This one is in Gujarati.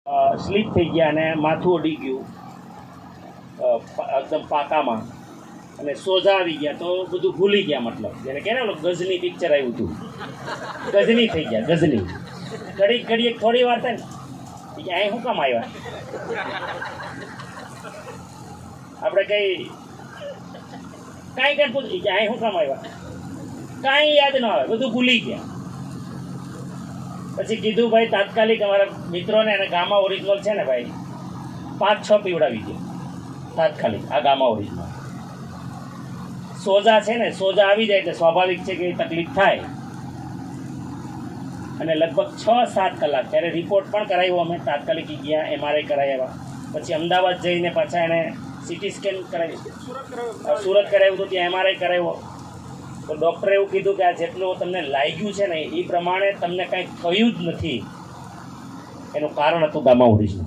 સ્લીપ થઈ ગયા અને માથું અડી ગયું એકદમ પાકામાં અને સોજા આવી ગયા તો બધું ભૂલી ગયા. મતલબ જેને કહે ને ગઝની પિક્ચર આવ્યું હતું, ગઝની થઈ ગયા. ગઝની ઘડી એક થોડી વાર થાય ને અહીં શું કામ આવ્યા, આપણે કાંઈ પૂછ અહીં શું કામ આવ્યા, કાંઈ યાદ ન આવે, બધું ભૂલી ગયા. પછી કીધું ભાઈ તાત્કાલિક અમારા મિત્રોને અને ગામા ઓરિજિનલ છે ને ભાઈ 5-6 પીવડાવી દે તાત્કાલિક. આ ગામા ઓરિજિનલ સોજા છે ને, સોજા આવી જાય એટલે સ્વાભાવિક છે કે તકલીફ થાય. અને લગભગ 6-7 કલાક ત્યારે રિપોર્ટ પણ કરાવ્યો અમે, તાત્કાલિક ગયા, MRI કરાવ્યા. પછી અમદાવાદ જઈને પાછા એને CT સ્કેન કરાવ્યું, સુરત કરાવ્યું તો ત્યાં MRI કરાવ્યો. તો ડૉક્ટરે એવું કીધું કે આ જેટલું તમને લાગ્યું છે ને એ પ્રમાણે તમને કાંઈ થયું જ નથી. એનું કારણ હતું ગામા ઓરિજિનલ.